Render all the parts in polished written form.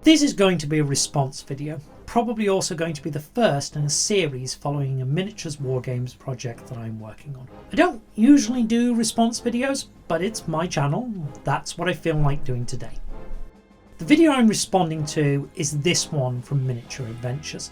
This is going to be a response video, probably also going to be the first in a series following a miniatures wargames project that I'm working on. I don't usually do response videos, but it's my channel, that's what I feel like doing today. The video I'm responding to is this one from Miniature Adventures.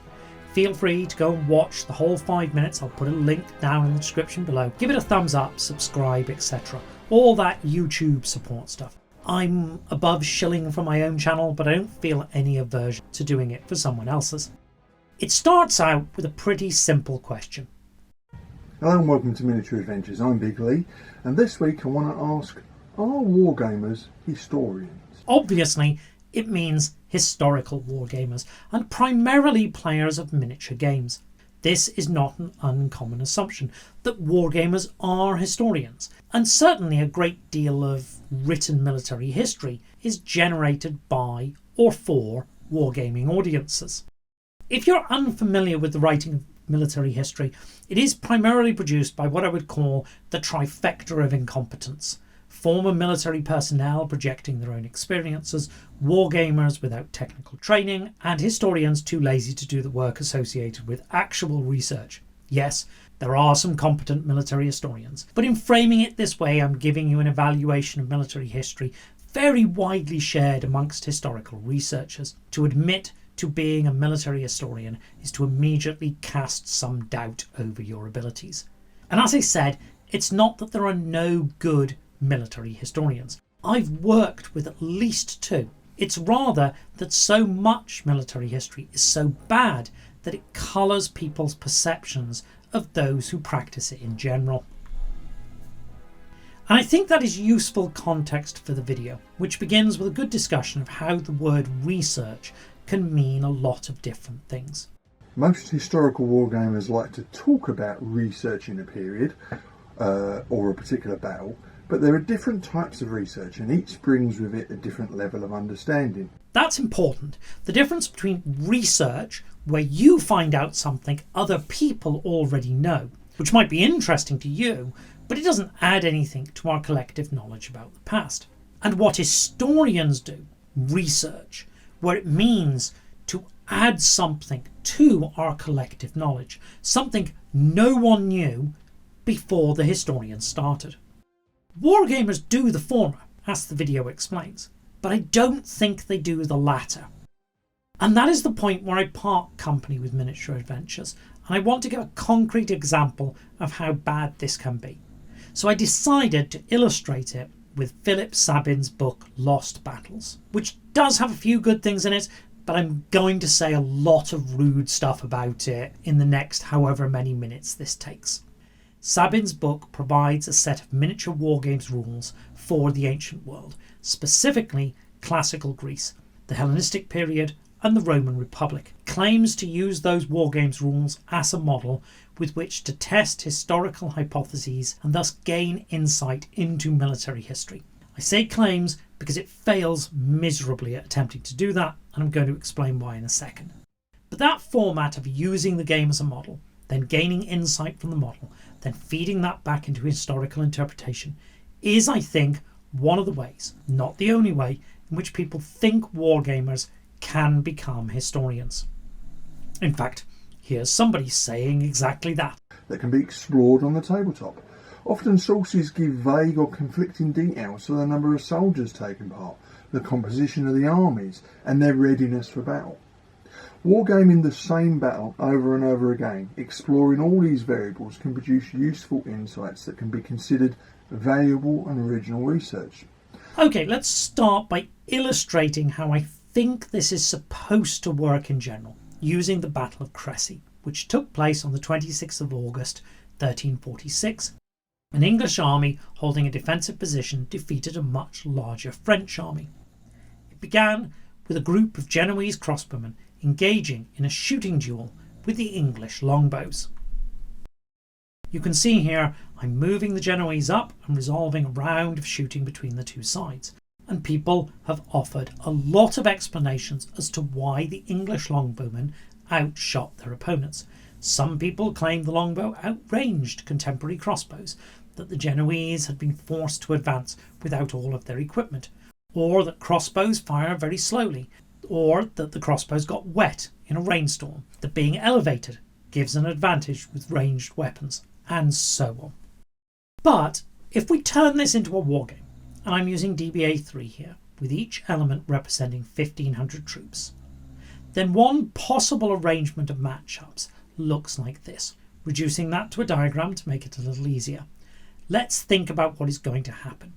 Feel free to go and watch the whole 5 minutes. I'll put a link down in the description below. Give it a thumbs up, subscribe, etc. All that YouTube support stuff. I'm above shilling for my own channel, but I don't feel any aversion to doing it for someone else's. It starts out with a pretty simple question. Hello and welcome to Miniature Adventures. I'm Big Lee, and this week I want to ask, are wargamers historians? Obviously, it means historical wargamers, and primarily players of miniature games. This is not an uncommon assumption, that wargamers are historians, and certainly a great deal of written military history is generated by or for wargaming audiences. If you're unfamiliar with the writing of military history, it is primarily produced by what I would call the trifecta of incompetence. Former military personnel projecting their own experiences, wargamers without technical training, and historians too lazy to do the work associated with actual research. Yes, there are some competent military historians, but in framing it this way, I'm giving you an evaluation of military history very widely shared amongst historical researchers. To admit to being a military historian is to immediately cast some doubt over your abilities. And as I said, it's not that there are no good military historians. I've worked with at least two. It's rather that so much military history is so bad that it colours people's perceptions of those who practice it in general. And I think that is useful context for the video, which begins with a good discussion of how the word research can mean a lot of different things. Most historical wargamers like to talk about researching a period or a particular battle, but there are different types of research and each brings with it a different level of understanding. That's important. The difference between research, where you find out something other people already know, which might be interesting to you, but it doesn't add anything to our collective knowledge about the past. And what historians do, research, where it means to add something to our collective knowledge, something no one knew before the historians started. Wargamers do the former, as the video explains, but I don't think they do the latter. And that is the point where I part company with Miniature Adventures, and I want to give a concrete example of how bad this can be. So I decided to illustrate it with Philip Sabin's book Lost Battles, which does have a few good things in it, but I'm going to say a lot of rude stuff about it in the next however many minutes this takes. Sabin's book provides a set of miniature wargames rules for the ancient world, specifically classical Greece, the Hellenistic period and the Roman Republic. Claims to use those wargames rules as a model with which to test historical hypotheses and thus gain insight into military history. I say claims because it fails miserably at attempting to do that, and I'm going to explain why in a second. But that format of using the game as a model, then gaining insight from the model, then feeding that back into historical interpretation is, I think, one of the ways, not the only way, in which people think wargamers can become historians. In fact, here's somebody saying exactly that. That can be explored on the tabletop. Often sources give vague or conflicting details to the number of soldiers taking part, the composition of the armies, and their readiness for battle. Wargaming the same battle over and over again, exploring all these variables, can produce useful insights that can be considered valuable and original research. Okay, let's start by illustrating how I think this is supposed to work in general, using the Battle of Crécy, which took place on the 26th of August 1346. An English army holding a defensive position defeated a much larger French army. It began with a group of Genoese crossbowmen engaging in a shooting duel with the English longbows. You can see here I'm moving the Genoese up and resolving a round of shooting between the two sides, and people have offered a lot of explanations as to why the English longbowmen outshot their opponents. Some people claim the longbow outranged contemporary crossbows, that the Genoese had been forced to advance without all of their equipment, or that crossbows fire very slowly, or that the crossbows got wet in a rainstorm, that being elevated gives an advantage with ranged weapons, and so on. But if we turn this into a wargame, and I'm using DBA 3 here, with each element representing 1500 troops, then one possible arrangement of matchups looks like this. Reducing that to a diagram to make it a little easier, let's think about what is going to happen.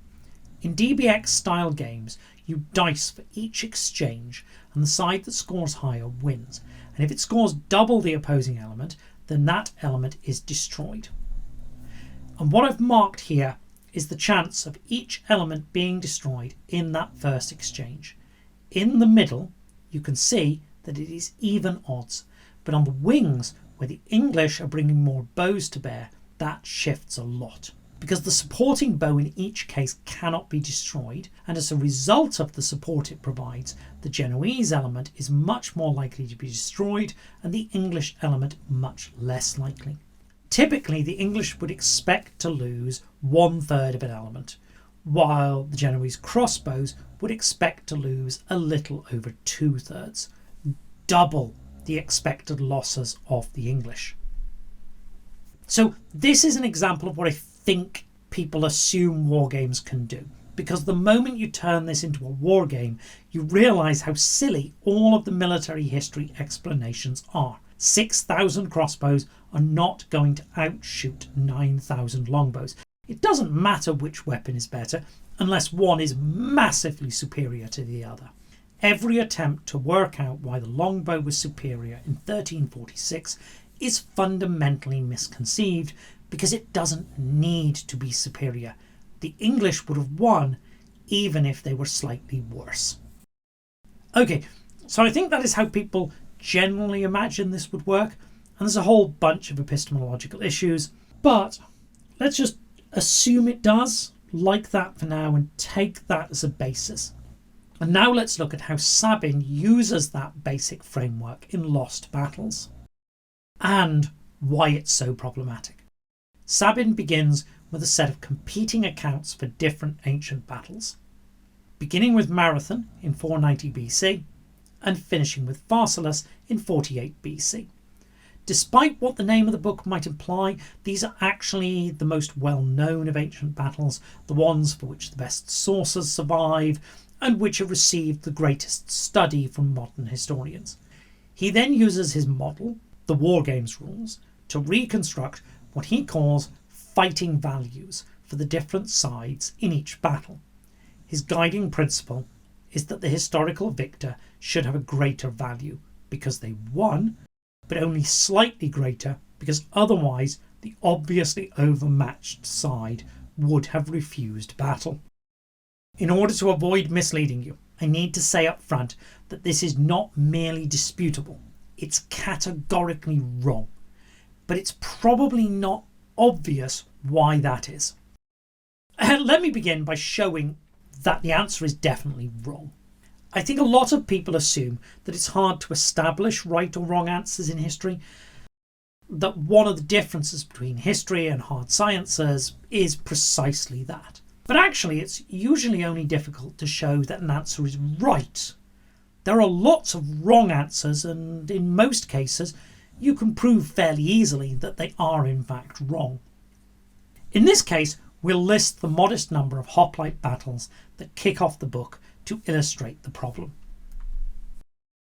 In DBX style games, you dice for each exchange, and the side that scores higher wins. And if it scores double the opposing element, then that element is destroyed. And what I've marked here is the chance of each element being destroyed in that first exchange. In the middle, you can see that it is even odds, but on the wings, where the English are bringing more bows to bear, that shifts a lot. Because the supporting bow in each case cannot be destroyed, and as a result of the support it provides, the Genoese element is much more likely to be destroyed and the English element much less likely. Typically, the English would expect to lose 1/3 of an element, while the Genoese crossbows would expect to lose a little over 2/3, double the expected losses of the English. So this is an example of what I think people assume wargames can do, because the moment you turn this into a wargame, you realise how silly all of the military history explanations are. 6,000 crossbows are not going to outshoot 9,000 longbows. It doesn't matter which weapon is better, unless one is massively superior to the other. Every attempt to work out why the longbow was superior in 1346 is fundamentally misconceived, because it doesn't need to be superior. The English would have won even if they were slightly worse. Okay, so I think that is how people generally imagine this would work, and there's a whole bunch of epistemological issues, but let's just assume it does like that for now and take that as a basis. And now let's look at how Sabin uses that basic framework in Lost Battles and why it's so problematic. Sabin begins with a set of competing accounts for different ancient battles, beginning with Marathon in 490 BC and finishing with Pharsalus in 48 BC. Despite what the name of the book might imply, these are actually the most well-known of ancient battles, the ones for which the best sources survive, and which have received the greatest study from modern historians. He then uses his model, the wargames rules, to reconstruct what he calls fighting values for the different sides in each battle. His guiding principle is that the historical victor should have a greater value because they won, but only slightly greater because otherwise the obviously overmatched side would have refused battle. In order to avoid misleading you, I need to say up front that this is not merely disputable, it's categorically wrong. But it's probably not obvious why that is. Let me begin by showing that the answer is definitely wrong. I think a lot of people assume that it's hard to establish right or wrong answers in history, that one of the differences between history and hard sciences is precisely that. But actually, it's usually only difficult to show that an answer is right. There are lots of wrong answers, and in most cases, you can prove fairly easily that they are in fact wrong. In this case, we'll list the modest number of hoplite battles that kick off the book to illustrate the problem.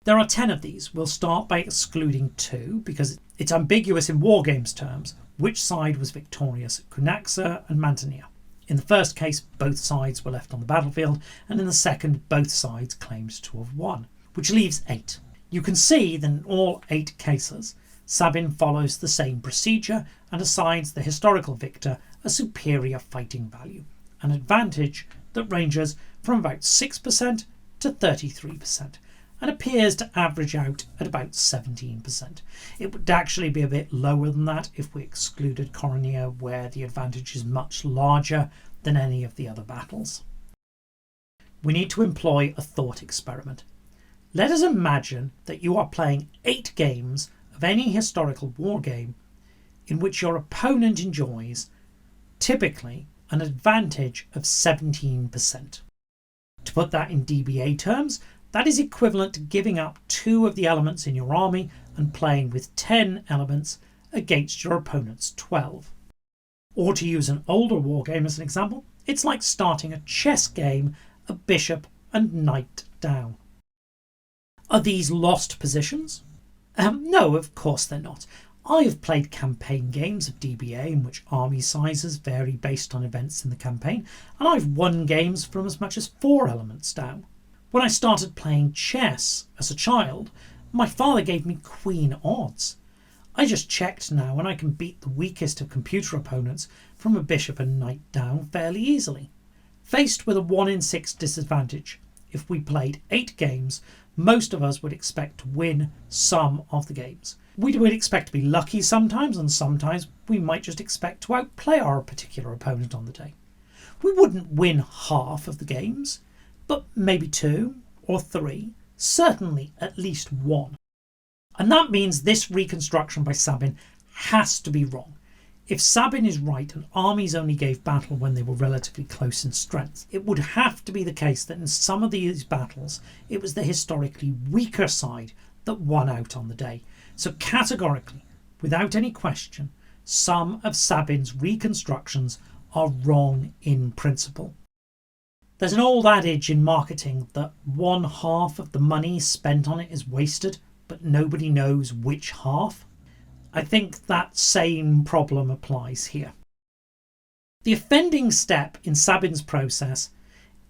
There are 10 of these. We'll start by excluding 2 because it's ambiguous in wargames terms which side was victorious at Cunaxa and Mantinea. In the first case, both sides were left on the battlefield, and in the second, both sides claimed to have won, which leaves 8. You can see that in all 8 cases, Sabin follows the same procedure and assigns the historical victor a superior fighting value, an advantage that ranges from about 6% to 33%, and appears to average out at about 17%. It would actually be a bit lower than that if we excluded Coronia, where the advantage is much larger than any of the other battles. We need to employ a thought experiment. Let us imagine that you are playing 8 games of any historical war game in which your opponent enjoys, typically, an advantage of 17%. To put that in DBA terms, That is equivalent to giving up 2 of the elements in your army and playing with 10 elements against your opponent's 12. Or to use an older wargame as an example, it's like starting a chess game, a bishop and knight down. Are these lost positions? No, of course they're not. I have played campaign games of DBA in which army sizes vary based on events in the campaign, and I've won games from as much as 4 elements down. When I started playing chess as a child, my father gave me queen odds. I just checked now and I can beat the weakest of computer opponents from a bishop and knight down fairly easily. Faced with a 1 in 6 disadvantage, if we played 8 games, most of us would expect to win some of the games. We would expect to be lucky sometimes, and sometimes we might just expect to outplay our particular opponent on the day. We wouldn't win half of the games, but maybe 2 or 3, certainly at least 1. And that means this reconstruction by Sabin has to be wrong. If Sabin is right and armies only gave battle when they were relatively close in strength, it would have to be the case that in some of these battles it was the historically weaker side that won out on the day. So categorically, without any question, some of Sabin's reconstructions are wrong in principle. There's an old adage in marketing that 1/2 of the money spent on it is wasted, but nobody knows which half. I think that same problem applies here. The offending step in Sabin's process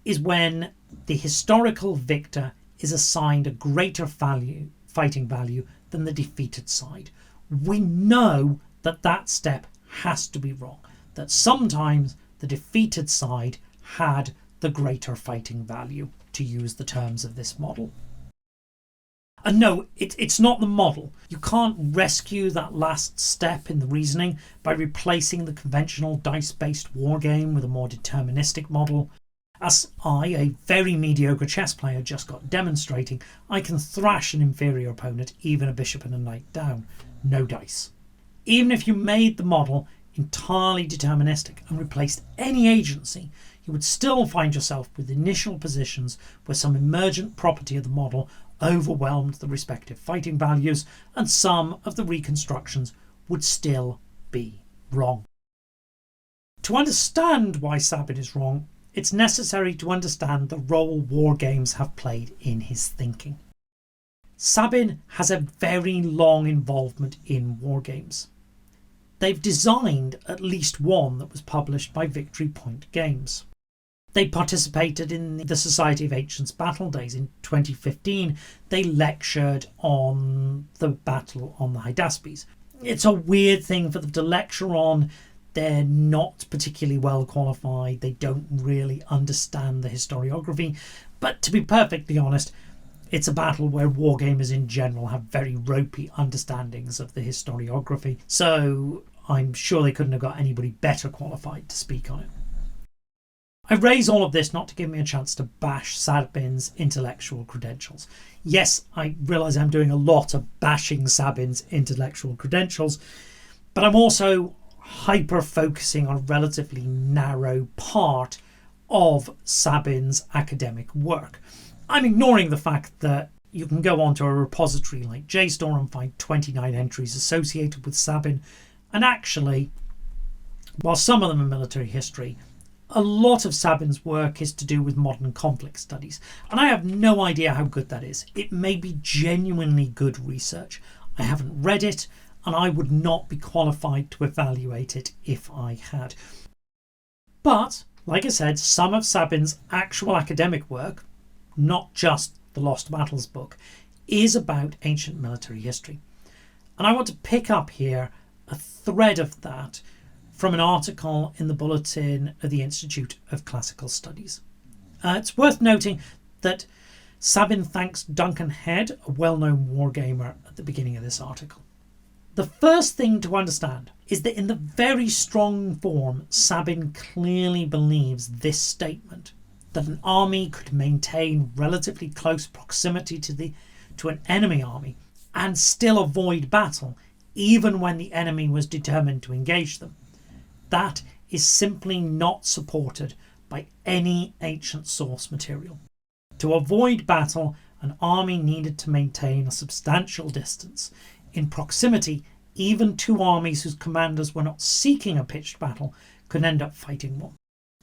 is when the historical victor is assigned a greater fighting value than the defeated side. We know that that step has to be wrong, that sometimes the defeated side had the greater fighting value, to use the terms of this model. And no, it's not the model. You can't rescue that last step in the reasoning by replacing the conventional dice-based wargame with a more deterministic model. As I, a very mediocre chess player, just got demonstrating, I can thrash an inferior opponent, even a bishop and a knight down. No dice. Even if you made the model entirely deterministic and replaced any agency, you would still find yourself with initial positions where some emergent property of the model overwhelmed the respective fighting values, and some of the reconstructions would still be wrong. To understand why Sabin is wrong, it's necessary to understand the role wargames have played in his thinking. Sabin has a very long involvement in wargames. They've designed at least one that was published by Victory Point Games. They participated in the Society of Ancients Battle Days. In 2015, they lectured on the battle on the Hydaspes. It's a weird thing for them to lecture on. They're not particularly well qualified. They don't really understand the historiography. But to be perfectly honest, it's a battle where wargamers in general have very ropey understandings of the historiography. So I'm sure they couldn't have got anybody better qualified to speak on it. I raise all of this not to give me a chance to bash Sabin's intellectual credentials. Yes, I realise I'm doing a lot of bashing Sabin's intellectual credentials, but I'm also hyper-focusing on a relatively narrow part of Sabin's academic work. I'm ignoring the fact that you can go onto a repository like JSTOR and find 29 entries associated with Sabin, and actually, while some of them are military history, a lot of Sabin's work is to do with modern conflict studies, and I have no idea how good that is. It may be genuinely good research. I haven't read it, and I would not be qualified to evaluate it if I had. But, like I said, some of Sabin's actual academic work, not just the Lost Battles book, is about ancient military history. And I want to pick up here a thread of that from an article in the Bulletin of the Institute of Classical Studies. It's worth noting that Sabin thanks Duncan Head, a well-known wargamer, at the beginning of this article. The first thing to understand is that in the very strong form, Sabin clearly believes this statement, that an army could maintain relatively close proximity to an enemy army and still avoid battle, even when the enemy was determined to engage them. That is simply not supported by any ancient source material. To avoid battle an army needed to maintain a substantial distance. In proximity, even two armies whose commanders were not seeking a pitched battle could end up fighting one.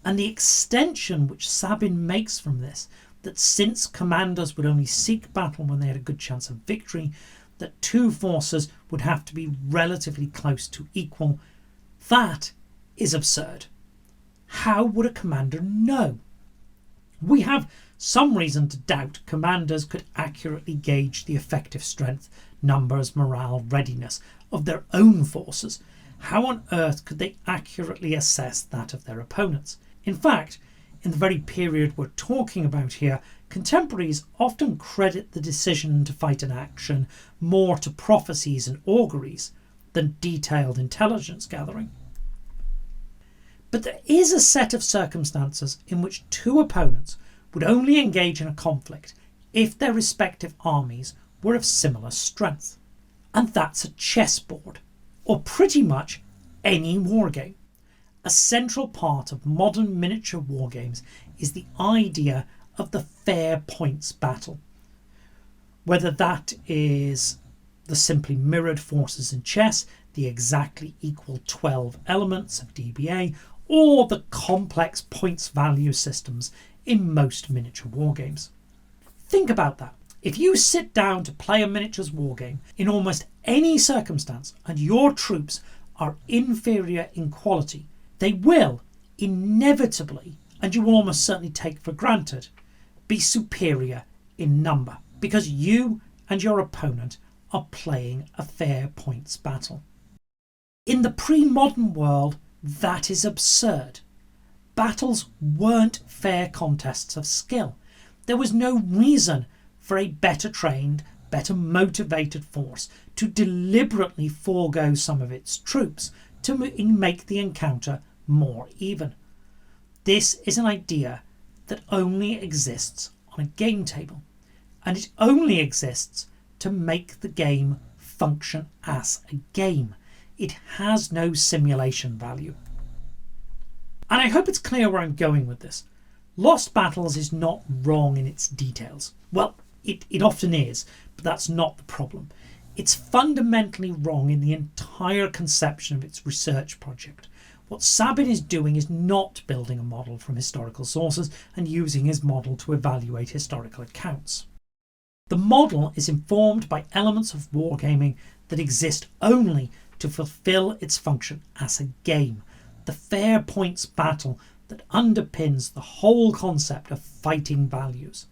And the extension which Sabin makes from this, that since commanders would only seek battle when they had a good chance of victory, that two forces would have to be relatively close to equal, that is absurd. How would a commander know? We have some reason to doubt commanders could accurately gauge the effective strength, numbers, morale, readiness of their own forces. How on earth could they accurately assess that of their opponents? In fact, in the very period we're talking about here, contemporaries often credit the decision to fight an action more to prophecies and auguries than detailed intelligence gathering. But there is a set of circumstances in which two opponents would only engage in a conflict if their respective armies were of similar strength. And that's a chessboard, or pretty much any wargame. A central part of modern miniature wargames is the idea of the fair points battle. Whether that is the simply mirrored forces in chess, the exactly equal 12 elements of DBA, or the complex points value systems in most miniature wargames. Think about that. If you sit down to play a miniatures wargame in almost any circumstance and your troops are inferior in quality, they will inevitably, and you will almost certainly take for granted, be superior in number because you and your opponent are playing a fair points battle. In the pre-modern world, that is absurd. Battles weren't fair contests of skill. There was no reason for a better trained, better motivated force to deliberately forego some of its troops to make the encounter more even. This is an idea that only exists on a game table, and it only exists to make the game function as a game. It has no simulation value. And I hope it's clear where I'm going with this. Lost Battles is not wrong in its details. Well, it often is, but that's not the problem. It's fundamentally wrong in the entire conception of its research project. What Sabin is doing is not building a model from historical sources and using his model to evaluate historical accounts. The model is informed by elements of wargaming that exist only to fulfill its function as a game, the fair points battle that underpins the whole concept of fighting values.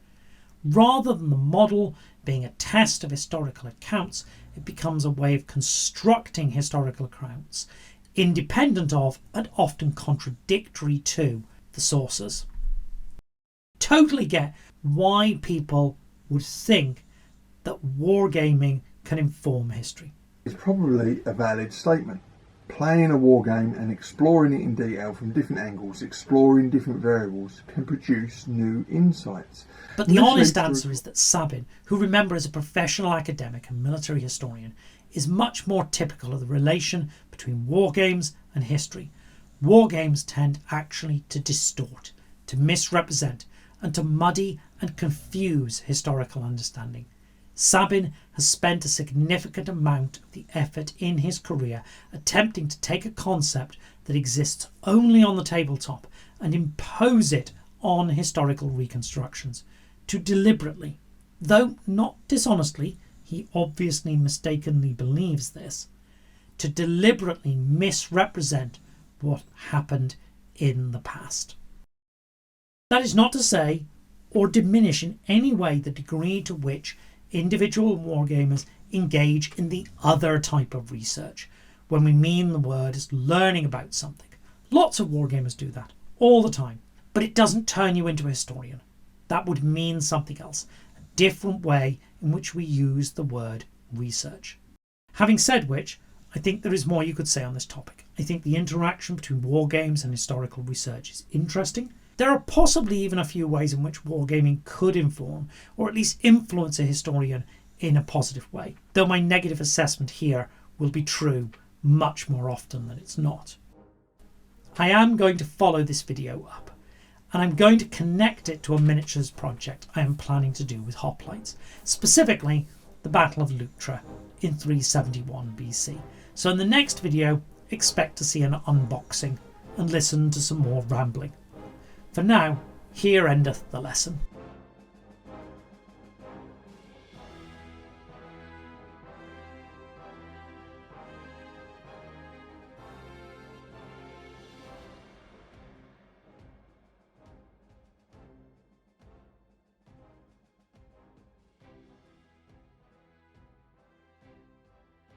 Rather than the model being a test of historical accounts, it becomes a way of constructing historical accounts, independent of and often contradictory to the sources. Totally get why people would think that wargaming can inform history. It's probably a valid statement. Playing a wargame and exploring it in detail from different angles, exploring different variables, can produce new insights. But the honest answer is that Sabin, who remember is a professional academic and military historian, is much more typical of the relation between wargames and history. Wargames tend actually to distort, to misrepresent, and to muddy and confuse historical understanding. Sabin has spent a significant amount of the effort in his career attempting to take a concept that exists only on the tabletop and impose it on historical reconstructions, to deliberately, though not dishonestly, he obviously mistakenly believes this, to deliberately misrepresent what happened in the past. That is not to say or diminish in any way the degree to which individual wargamers engage in the other type of research, when we mean the word is learning about something. Lots of wargamers do that all the time, but it doesn't turn you into a historian. That would mean something else, a different way in which we use the word research. Having said which, I think there is more you could say on this topic. I think the interaction between wargames and historical research is interesting. There are possibly even a few ways in which wargaming could inform, or at least influence a historian in a positive way, though my negative assessment here will be true much more often than it's not. I am going to follow this video up, and I'm going to connect it to a miniatures project I am planning to do with hoplites, specifically the Battle of Leuctra in 371 BC. So in the next video, expect to see an unboxing and listen to some more rambling. For now, here endeth the lesson.